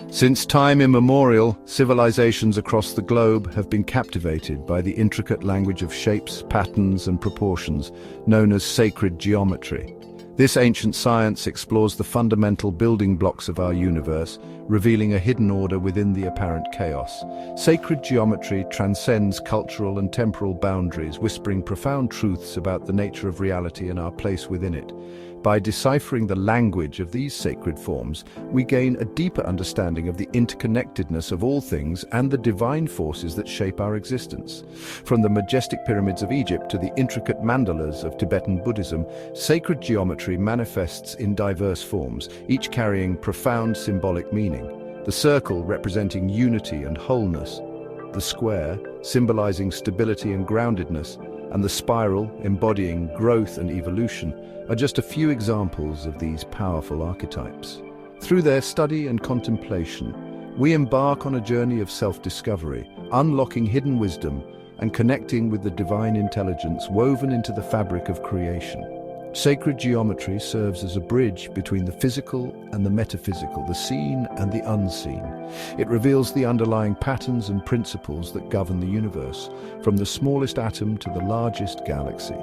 Since time immemorial, civilizations across the globe have been captivated by the intricate language of shapes, patterns, and proportions, known as sacred geometry. This ancient science explores the fundamental building blocks of our universe, revealing a hidden order within the apparent chaos. Sacred geometry transcends cultural and temporal boundaries, whispering profound truths about the nature of reality and our place within it. By deciphering the language of these sacred forms, we gain a deeper understanding of the interconnectedness of all things and the divine forces that shape our existence. From the majestic pyramids of Egypt to the intricate mandalas of Tibetan Buddhism, sacred geometry manifests in diverse forms, each carrying profound symbolic meaning. The circle representing unity and wholeness, the square symbolizing stability and groundedness, and the spiral embodying growth and evolution are just a few examples of these powerful archetypes. Through their study and contemplation, we embark on a journey of self-discovery, unlocking hidden wisdom and connecting with the divine intelligence woven into the fabric of creation. Sacred geometry serves as a bridge between the physical and the metaphysical, the seen and the unseen. It reveals the underlying patterns and principles that govern the universe, from the smallest atom to the largest galaxy.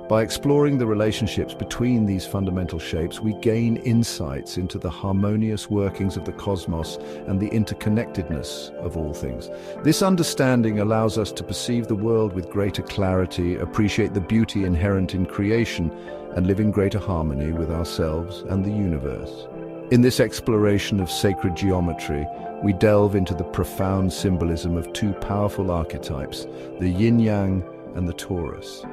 By exploring the relationships between these fundamental shapes, we gain insights into the harmonious workings of the cosmos and the interconnectedness of all things. This understanding allows us to perceive the world with greater clarity, appreciate the beauty inherent in creation, and live in greater harmony with ourselves and the universe. In this exploration of sacred geometry, we delve into the profound symbolism of two powerful archetypes, the Yin-Yang and the Torus.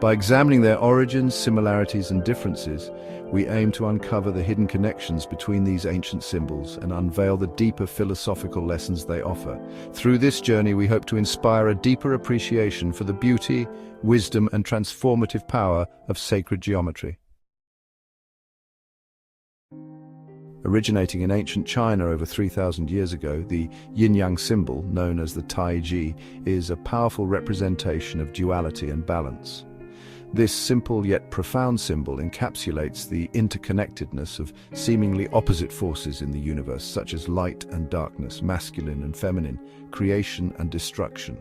By examining their origins, similarities, and differences, we aim to uncover the hidden connections between these ancient symbols and unveil the deeper philosophical lessons they offer. Through this journey, we hope to inspire a deeper appreciation for the beauty, wisdom, and transformative power of sacred geometry. Originating in ancient China over 3,000 years ago, the Yin-Yang symbol, known as the Taiji, is a powerful representation of duality and balance. This simple yet profound symbol encapsulates the interconnectedness of seemingly opposite forces in the universe, such as light and darkness, masculine and feminine, creation and destruction.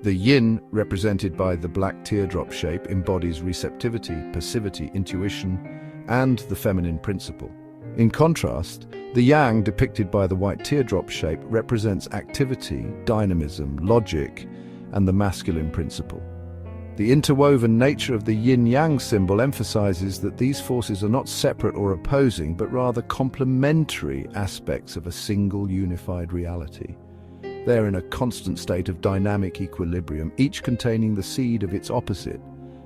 The yin, represented by the black teardrop shape, embodies receptivity, passivity, intuition, and the feminine principle. In contrast, the yang, depicted by the white teardrop shape, represents activity, dynamism, logic, and the masculine principle. The interwoven nature of the yin-yang symbol emphasizes that these forces are not separate or opposing, but rather complementary aspects of a single unified reality. They're in a constant state of dynamic equilibrium, each containing the seed of its opposite,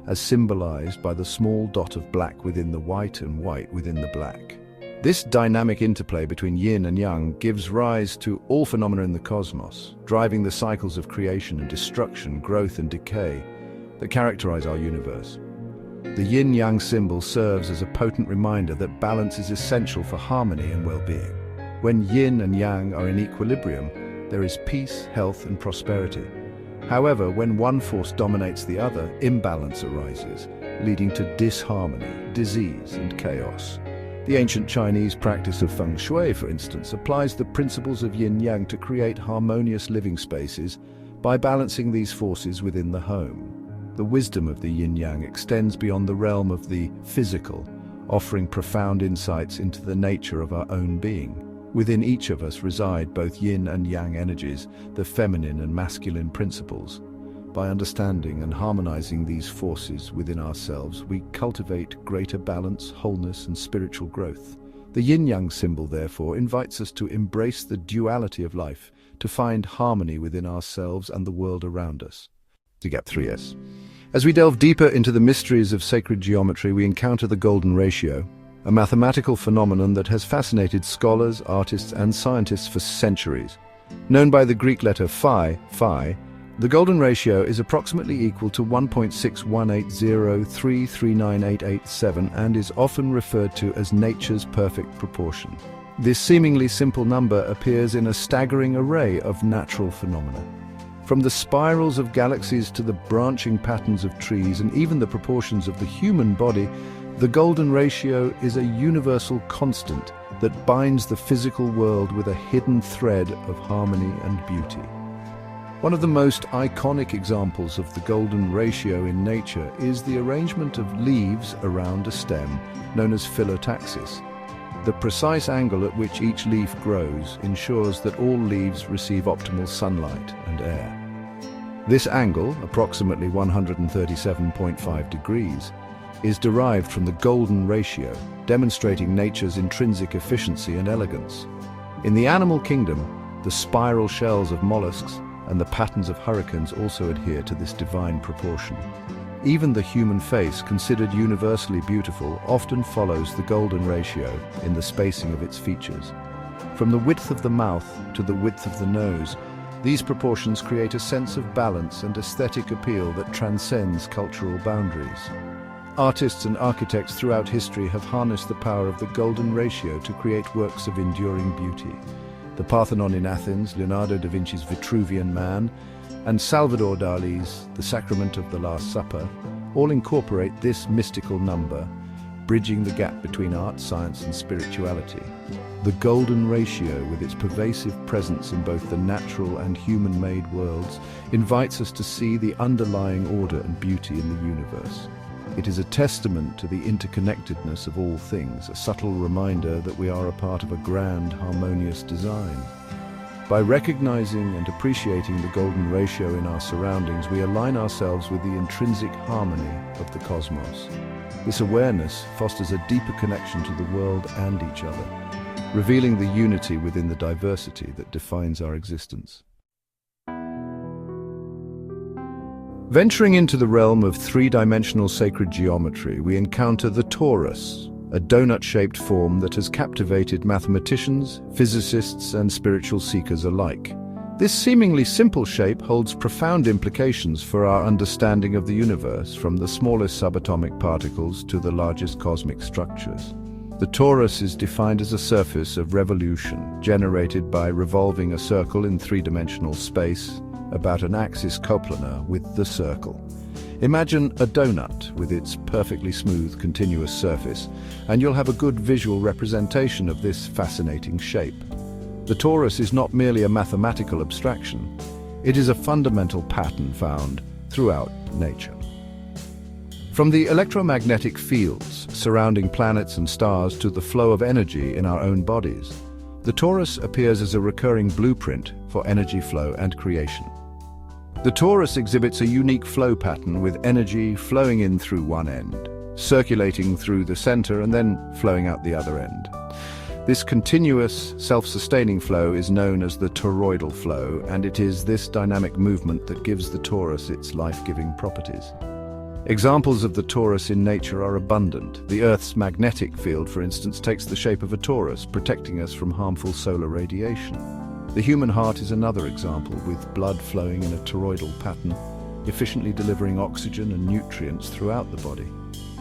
as symbolized by the small dot of black within the white and white within the black. This dynamic interplay between yin and yang gives rise to all phenomena in the cosmos, driving the cycles of creation and destruction, growth and decay that characterize our universe. The yin-yang symbol serves as a potent reminder that balance is essential for harmony and well-being. When yin and yang are in equilibrium, there is peace, health, and prosperity. However, when one force dominates the other, imbalance arises, leading to disharmony, disease, and chaos. The ancient Chinese practice of feng shui, for instance, applies the principles of yin-yang to create harmonious living spaces by balancing these forces within the home. The wisdom of the yin-yang extends beyond the realm of the physical, offering profound insights into the nature of our own being. Within each of us reside both yin and yang energies, the feminine and masculine principles. By understanding and harmonizing these forces within ourselves, we cultivate greater balance, wholeness, and spiritual growth. The yin-yang symbol, therefore, invites us to embrace the duality of life, to find harmony within ourselves and the world around us. To get 3S. As we delve deeper into the mysteries of sacred geometry, we encounter the golden ratio, a mathematical phenomenon that has fascinated scholars, artists, and scientists for centuries. Known by the Greek letter phi, the golden ratio is approximately equal to 1.61803398887 and is often referred to as nature's perfect proportion. This seemingly simple number appears in a staggering array of natural phenomena. From the spirals of galaxies to the branching patterns of trees and even the proportions of the human body, the golden ratio is a universal constant, that binds the physical world with a hidden thread of harmony and beauty. One of the most iconic examples of the golden ratio in nature is the arrangement of leaves around a stem, known as phyllotaxis. The precise angle at which each leaf grows ensures that all leaves receive optimal sunlight and air. This angle, approximately 137.5 degrees, is derived from the golden ratio, demonstrating nature's intrinsic efficiency and elegance. In the animal kingdom, the spiral shells of mollusks and the patterns of hurricanes also adhere to this divine proportion. Even the human face, considered universally beautiful, often follows the golden ratio in the spacing of its features. From the width of the mouth to the width of the nose, these proportions create a sense of balance and aesthetic appeal that transcends cultural boundaries. Artists and architects throughout history have harnessed the power of the golden ratio to create works of enduring beauty. The Parthenon in Athens, Leonardo da Vinci's Vitruvian Man, and Salvador Dali's The Sacrament of the Last Supper all incorporate this mystical number, bridging the gap between art, science, and spirituality. The golden ratio, with its pervasive presence in both the natural and human-made worlds, invites us to see the underlying order and beauty in the universe. It is a testament to the interconnectedness of all things, a subtle reminder that we are a part of a grand, harmonious design. By recognizing and appreciating the golden ratio in our surroundings, we align ourselves with the intrinsic harmony of the cosmos. This awareness fosters a deeper connection to the world and each other, revealing the unity within the diversity that defines our existence. Venturing into the realm of three-dimensional sacred geometry, we encounter the torus, a donut-shaped form that has captivated mathematicians, physicists, and spiritual seekers alike. This seemingly simple shape holds profound implications for our understanding of the universe, from the smallest subatomic particles to the largest cosmic structures. The torus is defined as a surface of revolution, generated by revolving a circle in three-dimensional space about an axis coplanar with the circle. Imagine a donut with its perfectly smooth, continuous surface, and you'll have a good visual representation of this fascinating shape. The torus is not merely a mathematical abstraction. It is a fundamental pattern found throughout nature. From the electromagnetic fields surrounding planets and stars to the flow of energy in our own bodies, the torus appears as a recurring blueprint for energy flow and creation. The torus exhibits a unique flow pattern with energy flowing in through one end, circulating through the center, and then flowing out the other end. This continuous, self-sustaining flow is known as the toroidal flow, and it is this dynamic movement that gives the torus its life-giving properties. Examples of the torus in nature are abundant. The Earth's magnetic field, for instance, takes the shape of a torus, protecting us from harmful solar radiation. The human heart is another example, with blood flowing in a toroidal pattern, efficiently delivering oxygen and nutrients throughout the body.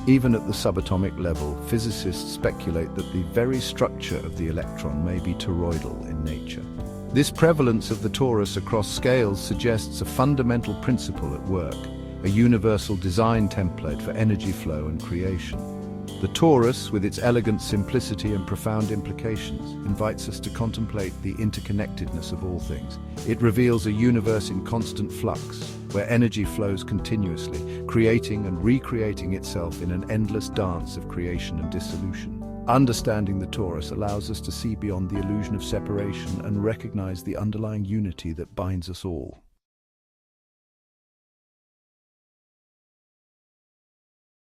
Even at the subatomic level, physicists speculate that the very structure of the electron may be toroidal in nature. This prevalence of the torus across scales suggests a fundamental principle at work, a universal design template for energy flow and creation. The torus, with its elegant simplicity and profound implications, invites us to contemplate the interconnectedness of all things. It reveals a universe in constant flux, where energy flows continuously, creating and recreating itself in an endless dance of creation and dissolution. Understanding the torus allows us to see beyond the illusion of separation and recognize the underlying unity that binds us all.